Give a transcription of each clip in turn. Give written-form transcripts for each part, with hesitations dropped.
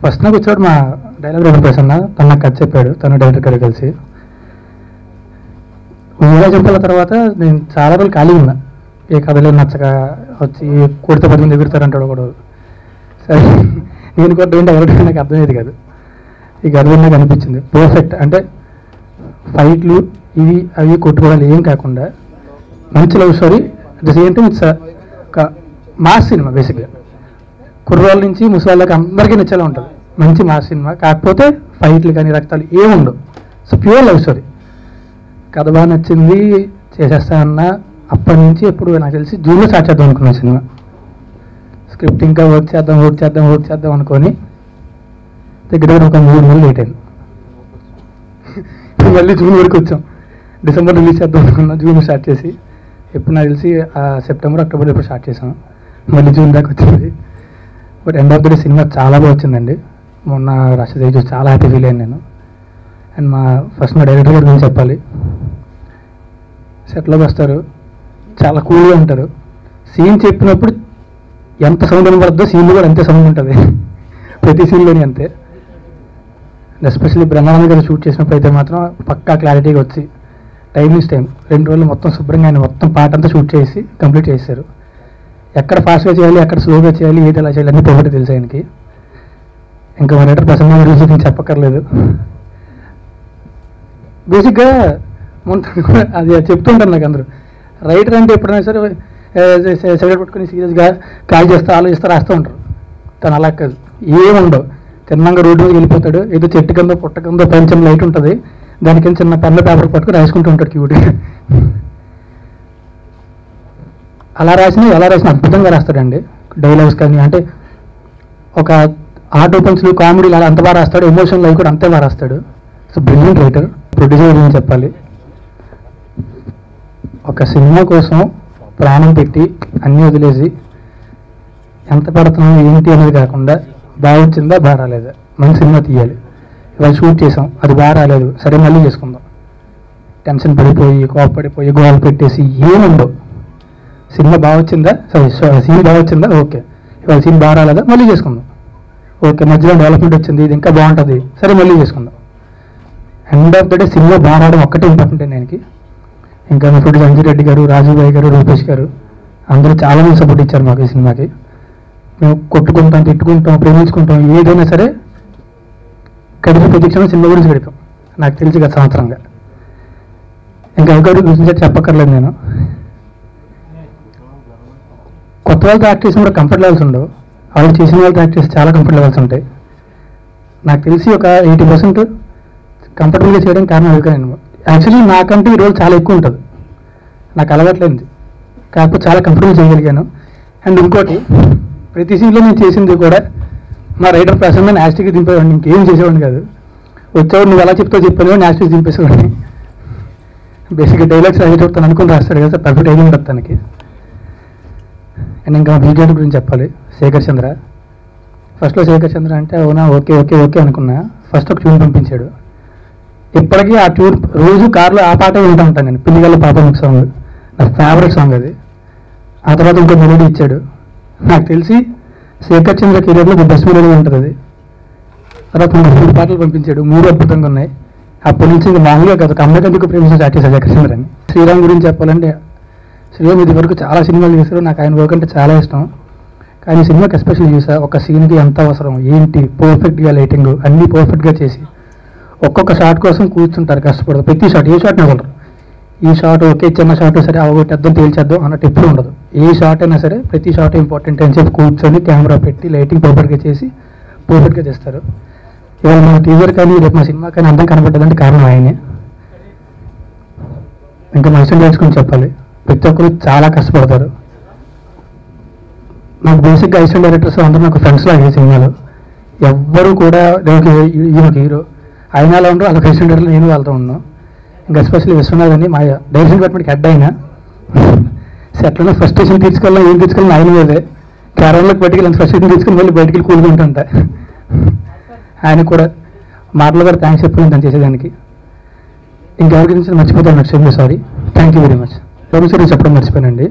First నాకు వచ్చాడు మా డైలాగ్ రైటర్ ప్రసన్న, తను నాకు కథ చెప్పాడు, తను డైరెక్టర్ గారు కలిసి. ఊగా చెప్పిన తర్వాత నేను చాలా రోజులు ఖాళీ ఉన్నా, ఏ కథలో నచ్చక వచ్చి కొడితే 10 మంది ఎగురుతారంటాడు ఒకడు. సరే నేను కొట్ట ఏంటి ఎవరికి నాకు అర్థమయ్యేది కాదు. ఈ కథ నాకు అనిపించింది పర్ఫెక్ట్. అంటే ఫైట్లు ఇవి అవి కొట్టుకోవడాలు ఏం కాకుండా మంచి love story. At the same time it's ఒక మాస్ సినిమా. బేసిక్గా కుర్రాళ్ళ నుంచి ముసలాళ్ళకి అందరికీ నచ్చేలా ఉంటుంది. మంచి మాస్ సినిమా, కాకపోతే ఫైట్లు కానీ రక్తాలు ఏముండవు. So pure love story. కథ బాగా నచ్చింది, చేసేస్తా అన్న. అప్పటి నుంచి ఎప్పుడు నాకు తెలిసి జూన్లో స్టార్ట్ చేద్దాం అనుకున్నాను సినిమా. స్క్రిప్ట్ ఇంకా వర్క్ చేద్దాం అనుకొని దగ్గర ఒక 3 నెలలు లేట్ అయింది. మళ్ళీ జూన్ వరకు వచ్చాం. డిసెంబర్ రిలీజ్ చేద్దాం అనుకున్నాం, జూన్ స్టార్ట్ చేసి ఎప్పుడు నాకు తెలిసి సెప్టెంబర్ అక్టోబర్ ఎప్పుడు స్టార్ట్ చేసాం, మళ్ళీ జూన్ దాకా వచ్చింది. But end of the day cinema చాలా బాగా వచ్చిందండి. మొన్న రాష్ట్ర చూసి చాలా హ్యాపీ ఫీల్ అయ్యాను నేను. అండ్ ఫస్ట్ మా డైరెక్టర్ గారి గురించి చెప్పాలి. సెట్లోకి వస్తారు, చాలా కూల్గా ఉంటారు. సీన్ చెప్పినప్పుడు ఎంత సౌండ్ వినపడుతుందో సీన్లో కూడా అంతే సౌండ్ ఉంటుంది, ప్రతి సీన్లోని అంతే. ఎస్పెషల్లీ బ్రహ్మానంద గారు షూట్ చేసినప్పుడు అయితే మాత్రం పక్కా క్లారిటీగా వచ్చి టైం 2 రోజులు మొత్తం శుభ్రంగా ఆయన మొత్తం పాట అంతా షూట్ చేసి కంప్లీట్ చేశారు. ఎక్కడ ఫాస్ట్గా చేయాలి, ఎక్కడ స్లోగా చేయాలి, ఏది ఎలా చేయాలి అన్నీ పర్ఫెక్ట్ తెలుసు ఆయనకి. ఇంకా మా రైటర్ ప్రసన్న గారి గురించి నేను చెప్పక్కర్లేదు. బేసిక్గా అది చెప్తూ ఉంటాను నాకు అందరూ. రైటర్ అంటే ఎప్పుడైనా సరే సిగరెట్ పట్టుకొని సీరియస్గా కాల్ చేస్తా ఆలోచిస్తా రాస్తూ ఉంటారు. తను అలా కాదు, ఏముండవు. తిన్నంగా రోడ్డు మీద వెళ్ళిపోతాడు, ఏదో చెట్టు కింద పుట్ట కింద పెంచం లైట్ ఉంటుంది, దానికి చిన్న పెన్ను పేపర్ పట్టుకుని రాసుకుంటూ ఉంటాడు క్యూట్గా. అలా ఎలా రాసినా అద్భుతంగా రాస్తాడండి. డైలాగ్స్ కానీ అంటే ఒక ఆటో పంచులు కామెడీలు అలా అంత బాగా రాస్తాడు, ఎమోషనల్ అవి కూడా అంతే బాగా రాస్తాడు. So brilliant writer. ప్రొడ్యూసర్ గురించి చెప్పాలి. ఒక సినిమా కోసం ప్రాణం పెట్టి అన్నీ వదిలేసి ఎంత పడుతున్నాం ఏంటి అనేది కాకుండా బాగా వచ్చిందా బాగా రాలేదా, మంచి సినిమా తీయాలి. ఇవాళ షూట్ చేసాం, అది బాగా రాలేదు, సరే మళ్ళీ చేసుకుందాం. టెన్షన్ పడిపోయి కోపపడిపోయి గోలు పెట్టేసి ఏముండవు. సినిమా బాగా వచ్చిందా, సీన్ బాగా వచ్చిందా, ఓకే. ఇవాళ సీన్ బాగా రాలేదా, మళ్ళీ చేసుకుందాం. ఓకే, మధ్యలో డెవలప్మెంట్ వచ్చింది, ఇది ఇంకా బాగుంటుంది, సరే మళ్ళీ చేసుకుందాం. End of the day cinema బాగా రావడం ఒక్కటే ఇంపార్టెంట్ ఆయనకి. ఇంకా మా ప్రొడ్యూసర్ అంజీ రెడ్డి గారు, రాజీవ్ భాయ్ గారు, రూపేష్ గారు అందరూ చాలా మంది సపోర్ట్ ఇచ్చారు మాకు ఈ సినిమాకి. మేము కొట్టుకుంటాం, తిట్టుకుంటాం, ప్రేమించుకుంటాం, ఏదైనా సరే గడిపి ప్రతిక్షణం సినిమా గురించి గడిపాం. నాకు తెలిసి గత సంవత్సరంగా ఇంకా ఎవరి గురించి చెప్పక్కర్లేదు నేను. కొత్త వాళ్ళతో యాక్ట్ చేసిన కూడా కంఫర్ట్ లెవెల్స్ ఉండవు, వాళ్ళు చేసిన వాళ్ళతో యాక్ట్ చేసి చాలా కంఫర్ట్ లెవెల్స్ ఉంటాయి. నాకు తెలిసి ఒక 80% కంఫర్టబుల్గా చేయడం కారణం అడుగుతాను. యాక్చువల్లీ నాకంటే ఈ రోజు చాలా ఎక్కువ ఉంటుంది, నాకు అలవాట్లేదు, కాకపోతే చాలా కంఫర్టబుల్ చేయగలిగాను. అండ్ ఇంకోటి, ప్రతి సీన్లో నేను చేసింది కూడా మా రైటర్ ప్రసన్న యాస్టిక్గా దింపేవాడిని, ఇంకేం చేసేవాడిని కాదు. వచ్చేవాడు నువ్వు ఎలా చెప్తావు చెప్పాను, యాస్టిక్ దింపేసేవాడిని. బేసిక్గా డైలాగ్స్ అదే చెప్తాను అనుకుని రాస్తాడు కదా, పర్ఫెక్ట్ ఐడియా ఉంటుంది తనకి. అండ్ ఇంకా విజయ్ గురించి చెప్పాలి. శేఖర్ చంద్ర, ఫస్ట్లో శేఖర్ చంద్ర అంటే అవునా ఓకే ఓకే ఓకే అనుకున్నా. ఫస్ట్ ఒక ట్యూన్ పంపించాడు, ఇప్పటికీ ఆ ట్యూన్ రోజు కార్లో ఆ పాటే వింటూ ఉంటాను నేను. పిల్లిగల్ల పాపముఖ సాంగ్ నా ఫేవరెట్ సాంగ్ అది. ఆ తర్వాత ఇంకో మెలోడీ ఇచ్చాడు. నాకు తెలిసి శేఖర్ చంద్ర కెరీర్లో బెస్ట్ మెలోడీ ఉంటుంది అది. తర్వాత 3 పాటలు పంపించాడు, 3 అద్భుతంగా ఉన్నాయి. అప్పటి నుంచి ఇంకా మామూలుగా కాదు, ఒక అమ్మాయికి ఎందుకు ప్రేమించి స్టార్ట్ చేశాడు శేఖర్ చంద్ర అని. శ్రీరామ్ గురించి చెప్పాలంటే, శ్రీరామ్ ఇది వరకు చాలా సినిమాలు చేశారు, నాకు ఆయన వర్క్ అంటే చాలా ఇష్టం. కానీ సినిమాకి ఎస్పెషల్లీ చూసా, ఒక సీన్కి ఎంత అవసరం ఏంటి, పర్ఫెక్ట్గా లైటింగ్ అన్నీ పర్ఫెక్ట్గా చేసి ఒక్కొక్క షాట్ కోసం కూర్చుంటారు, కష్టపడదు. ప్రతి షాట్ ఏ షాట్ని వదలరు. ఈ షాట్ ఓకే, చిన్న షాట్ సరే అవగొట్టేద్దాం తేల్చేద్దాం అన్నట్టు ఎప్పుడు ఉండదు. ఏ షాట్ అయినా సరే ప్రతి షాట్ ఇంపార్టెంట్ అని చెప్పి కూర్చొని కెమెరా పెట్టి లైటింగ్ పర్ఫెక్ట్గా చేసి పర్ఫెక్ట్గా చేస్తారు. ఇవాళ మన టీజర్ కానీ రేపు మా సినిమా కానీ అందం కనపడ్డదంటే కారణం ఆయనే. ఇంకా మా ఇష్టం తెలుసుకుని చెప్పాలి, ప్రతి ఒక్కరు చాలా కష్టపడతారు. నాకు బేసిక్గా అసిస్టెంట్ డైరెక్టర్స్ అందరూ నాకు ఫ్రెండ్స్ లాగే సినిమాలో. ఎవ్వరూ కూడా ఈయనకి హీరో అయినా అలా ఉండరు, అలా అసిస్టెంట్ డైరెక్టర్ నేను వాళ్ళతో ఉన్నాను. ఇంకా ఎస్పెషల్లీ విశ్వనాథ్ అని మా డైరెక్షన్ డిపార్ట్మెంట్కి హెడ్ అయినా సెట్లోనే ఫ్రస్ట్రేషన్ తీసుకెళ్ళినా ఏం తీసుకెళ్ళినా ఆయన మీదే. క్యారవన్లోకి బయటికి వెళ్ళి ఫ్రస్ట్రేషన్ తీసుకుని మళ్ళీ బయటికి వెళ్ళి కూలుకుంటుంటా. ఆయన కూడా మాటలు కూడా థ్యాంక్స్ చెప్పాను తను చేసేదానికి. ఇంకెవరి గురించి మర్చిపోతాను నచ్చింది, sorry, thank you very much. Producer చెప్పడం మర్చిపోయానండి,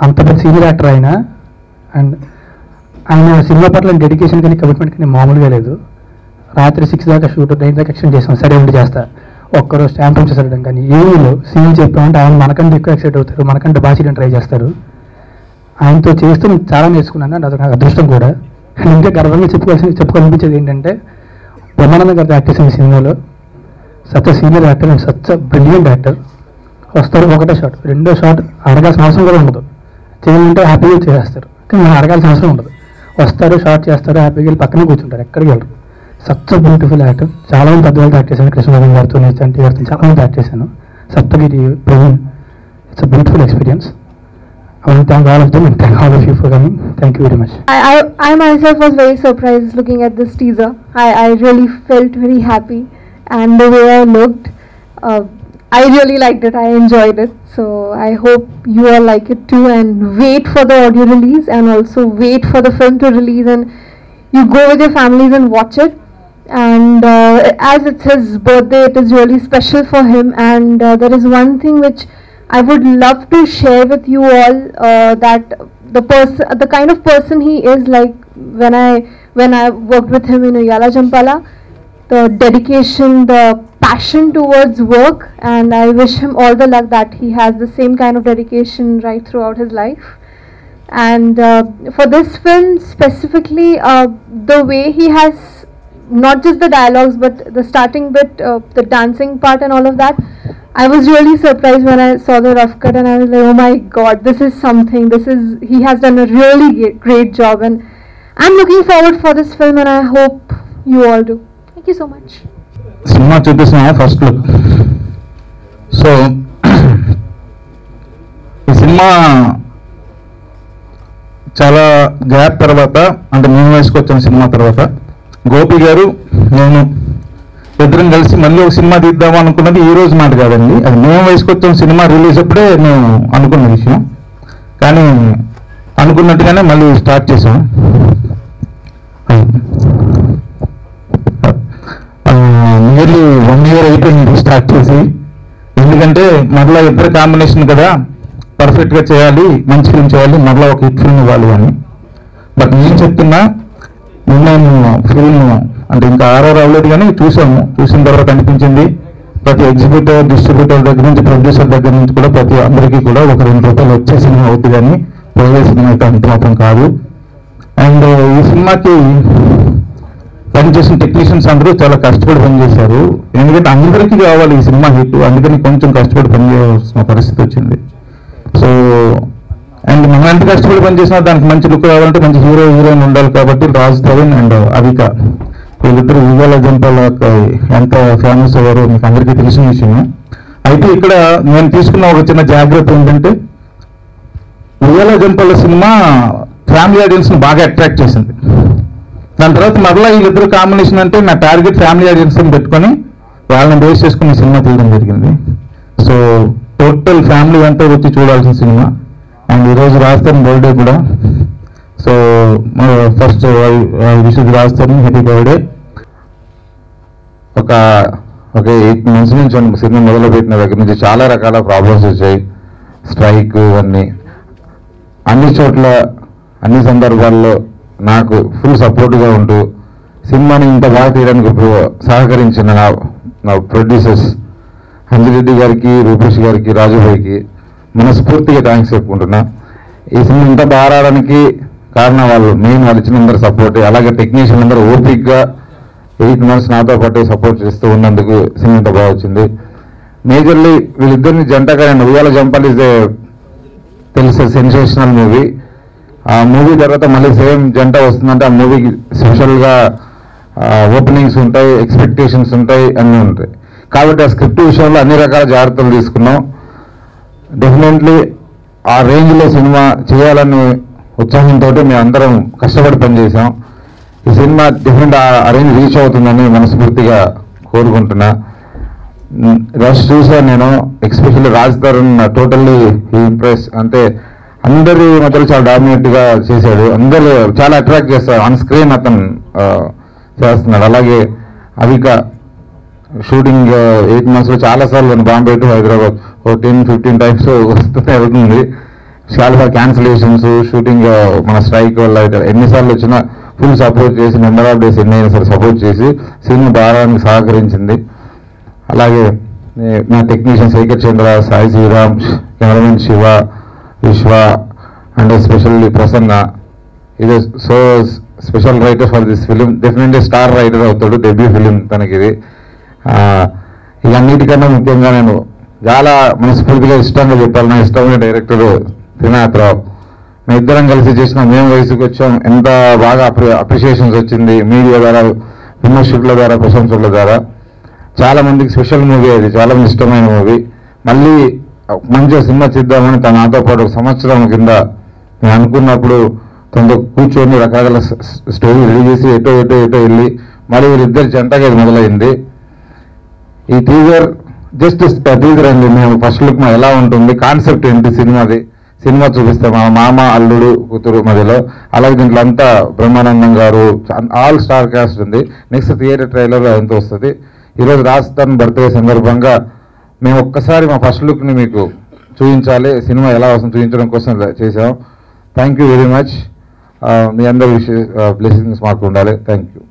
అంత పెద్ద సీనియర్ యాక్టర్ ఆయన. అండ్ ఆయన సినిమా పట్ల డెడికేషన్ కానీ కమిట్మెంట్ కానీ మామూలుగా లేదు. రాత్రి 6 దాకా షూట్ 9 దాకా ఎక్స్టెండ్ చేస్తాం, సరే ఉండి చేస్తా, ఒక్కరోజు స్టాంప్ చేసేయడం కానీ ఏమీలో సీన్ చెప్పామంటే ఆయన మనకంటే ఎక్కువ ఎక్సైట్ అవుతారు, మనకంటే బాగా చేయడం ట్రై చేస్తారు. ఆయనతో చేస్తూ నేను చాలా నేర్చుకున్నాను, అది నాకు అదృష్టం కూడా. ఇంకా గర్వంగా చెప్పుకోవాలనిపించేది ఏంటంటే బ్రహ్మానంద గారి యాక్టర్స్ ఈ సినిమాలో such senior actor and such brilliant actor. వస్తారు, ఒకటో షాట్, రెండో షాట్ అడగాల్సిన అవసరం కూడా ఉండదు, చేయాలంటే హ్యాపీగా చేసేస్తారు, కానీ మనం అడగాల్సిన అవసరం ఉండదు. వస్తారు, షాట్ చేస్తారు, హ్యాపీగా వెళ్ళి పక్కనే కూర్చుంటారు, ఎక్కడికి వెళ్ళరు. Such beautiful actor. చాలా మంది పెద్దవాళ్ళతో యాక్ట్ చేశాను, కృష్ణరాజన్ గారితో, చంటి గారితో చాలా మంది యాక్ట్ చేశాను. Saptagiri, Praveen, it's a beautiful experience. I want to thank all of them and thank all of you for coming. Thank you very much. I myself was very surprised looking at this teaser. I really felt very happy, and the way I looked, I really liked it. I enjoyed it. So I hope you all like it too, and wait for the audio release, and also wait for the film to release, and you go with your families and watch it. And as it's his birthday, it is really special for him, and there is one thing which I would love to share with you all, that the kind of person he is, like when I worked with him in Uyala Jampala, the dedication, the passion towards work, and I wish him all the luck that he has the same kind of dedication right throughout his life. And for this film specifically, the way he has not just the dialogues but the starting bit, the dancing part and all of that, I was really surprised when I saw the rough cut, and I was like, oh my god, this is something. He has done a really great job, and I'm looking forward for this film, and I hope you all do. Thank you so much. Cinema చూపిస్తున్నా first look. So ఈ cinema చాలా gap తర్వాత, అంటే మేము వేసుకొచ్చిన cinema తర్వాత గోపి గారు నేను ఇద్దరం కలిసి మళ్ళీ ఒక సినిమా తీద్దాం అనుకున్నది ఈ రోజు మాట కాదండి, అది మేము వేసుకొచ్చాం. సినిమా రిలీజ్ అప్పుడే మేము అనుకున్న విషయం, కానీ అనుకున్నట్టుగానే మళ్ళీ స్టార్ట్ చేసాం. నియర్లీ 1 year అయిపోయింది స్టార్ట్ చేసి. ఎందుకంటే మరలా ఇద్దరు కాంబినేషన్ కదా, పర్ఫెక్ట్గా చేయాలి, మంచి ఫిల్మ్ చేయాలి, మరలా ఒక హిట్ ఫిల్మ్ ఇవ్వాలి అని. బట్ నేను చెప్తున్నా, నేను ఫిల్మ్ అంటే ఇంకా ఆర్ఆర్ అవ్వలేదు, కానీ చూసిన తర్వాత అనిపించింది ప్రతి ఎగ్జిబిటర్, డిస్ట్రిబ్యూటర్ దగ్గర నుంచి, ప్రొడ్యూసర్ దగ్గర నుంచి కూడా ప్రతి అందరికీ కూడా ఒక 2 రూపాయలు వచ్చే సినిమా అవుతుంది, కానీ పోయే సినిమా అయితే అంత మాత్రం కాదు. అండ్ ఈ సినిమాకి పనిచేసిన టెక్నీషియన్స్ అందరూ చాలా కష్టపడి పనిచేశారు, ఎందుకంటే అందరికీ కావాలి ఈ సినిమా హిట్, అందుకని కొంచెం కష్టపడి పనిచేయాల్సిన పరిస్థితి వచ్చింది. సో అండ్ మనం ఎంత కష్టపడి పనిచేసినా దానికి మంచి లుక్ రావాలంటే మంచి హీరో హీరోయిన్ ఉండాలి, కాబట్టి రాజ్ తరుణ్ అండ్ అవిక వీళ్ళిద్దరు ఉయ్యాల జంపాల ఎంత ఫేమస్ అయ్యారో మీకు అందరికీ తెలిసిన విషయం. అయితే ఇక్కడ నేను తీసుకున్న ఒక చిన్న జాగ్రత్త ఏంటంటే, ఉయ్యాల జంపాల సినిమా ఫ్యామిలీ ఆడియన్స్ని బాగా అట్రాక్ట్ చేసింది. దాని తర్వాత మరలా వీళ్ళిద్దరు కాంబినేషన్ అంటే నా టార్గెట్ ఫ్యామిలీ ఆడియన్స్ని పెట్టుకొని వాళ్ళని బేస్ చేసుకుని సినిమా తీయడం జరిగింది. సో టోటల్ ఫ్యామిలీ అంతా వచ్చి చూడాల్సిన సినిమా. అండ్ ఈరోజు రాజధాని బర్త్డే కూడా. సో ఫస్ట్ విష్ రాజధాని హ్యాపీ బర్త్డే. ఒక 8 months నుంచి సినిమా మొదలుపెట్టిన దగ్గర నుంచి చాలా రకాల ప్రాబ్లమ్స్ వచ్చాయి, స్ట్రైక్ అన్ని చోట్ల అన్ని సందర్భాల్లో నాకు ఫుల్ సపోర్ట్గా ఉంటూ సినిమాని ఇంత బాగా తీయడానికి సహకరించిన నా ప్రొడ్యూసర్స్ అంజిరెడ్డి గారికి, రూపేష్ గారికి, రాజుభాయికి మనస్ఫూర్తిగా థ్యాంక్స్ చెప్పుకుంటున్నా. ఈ సినిమా ఇంత బాగా రావడానికి కారణం వాళ్ళు ఇచ్చిన అందరు సపోర్ట్, అలాగే టెక్నీషియన్ అందరూ ఓపిక్గా 8 months నాతో పాటు సపోర్ట్ చేస్తూ ఉన్నందుకు సినిమా ఇంత బాగా వచ్చింది. మేజర్లీ వీళ్ళిద్దరిని జంటగా నేను ఉయ్యాల జంపాల్ ఇస్ తెలిసే సెన్సేషనల్ మూవీ. ఆ మూవీ తర్వాత మళ్ళీ సేమ్ జంట వస్తుందంటే ఆ మూవీకి స్పెషల్గా ఓపెనింగ్స్ ఉంటాయి, ఎక్స్పెక్టేషన్స్ ఉంటాయి, అన్నీ ఉంటాయి. కాబట్టి ఆ స్క్రిప్ట్ విషయంలో అన్ని రకాల జాగ్రత్తలు తీసుకున్నాం. డెఫినెట్లీ ఆ రేంజ్లో సినిమా చేయాలని ఉత్సాహంతో మేము అందరం కష్టపడి పనిచేసాం. ఈ సినిమా డెఫినెట్ ఆ రేంజ్ రీచ్ అవుతుందని మనస్ఫూర్తిగా కోరుకుంటున్నా. రష్ చూసాను నేను, especially Raj Tarun totally impress. అంటే అందరి మధ్యలో చాలా డామినేట్గా చేశాడు, అందరూ చాలా అట్రాక్ట్ చేస్తారు, ఆన్ స్క్రీన్ అతను చేస్తున్నాడు. అలాగే అవిక షూటింగ్ 8 months చాలాసార్లు బాంబే టు హైదరాబాద్ 10-15 times వస్తూనే అవుతుంది. చాలా క్యాన్సిలేషన్స్, షూటింగ్ మన స్ట్రైక్ వల్ల ఎన్నిసార్లు వచ్చినా ఫుల్ సపోర్ట్ చేసి, నెంబర్ ఆఫ్ డేస్ ఎన్ని అయినా సరే సపోర్ట్ చేసి సినిమా దారానికి సహకరించింది. అలాగే నా టెక్నీషియన్ శేఖర్ చంద్ర, సాయి శ్రీరామ్, కెమెరామెన్ శివ, విశ్వ అండ్ ఎస్పెషల్లీ ప్రసన్న. ఇది so special writer for this film. Definitely star writer అవుతాడు, డెబ్యూ ఫిలిం తనకి ఇది. ఇవన్నిటికన్నా ముఖ్యంగా నేను చాలా మనస్ఫూర్తిగా ఇష్టంగా చెప్పాలి, నా ఇష్టమైన డైరెక్టర్ త్రినాథరావు. మేము ఇద్దరం కలిసి చేసిన మేము వయసుకు వచ్చాం, ఎంత బాగా అప్రిషియేషన్స్ వచ్చింది మీడియా ద్వారా, విమర్శకుల ద్వారా, ప్రశంసకుల ద్వారా. చాలా మందికి స్పెషల్ మూవీ అది, చాలా మంది ఇష్టమైన మూవీ. మళ్ళీ మంచిగా సినిమా చేద్దామని తన నాతో పాటు ఒక సంవత్సరం కింద నేను అనుకున్నప్పుడు తనతో కూర్చొని రకరకాల స్టోరీ రెడీ చేసి ఎటో వెళ్ళి మళ్ళీ వీరిద్దరు జంటగా ఇది మొదలైంది. ఈ టీజర్ జస్ట్ టీజర్ అండి. మేము ఫస్ట్ లుక్ ఎలా ఉంటుంది, కాన్సెప్ట్ ఏంటి సినిమాది, సినిమా చూపిస్తాం మా మామ అల్లుడు కూతురు మధ్యలో. అలాగే దీంట్లో అంతా బ్రహ్మానందం గారు, ఆల్ స్టార్ కాస్ట్ ఉంది. నెక్స్ట్ థియేటర్ ట్రైలర్ అంతా వస్తుంది. ఈరోజు రాజస్థాన్ బర్త్డే సందర్భంగా మేము ఒక్కసారి మా ఫస్ట్ లుక్ని మీకు చూపించాలి, సినిమా ఎలా వస్తుంది చూపించడం కోసం చేసాం. Thank you very much. మీ అందరి బ్లెస్సింగ్స్ మాకు ఉండాలి. Thank you.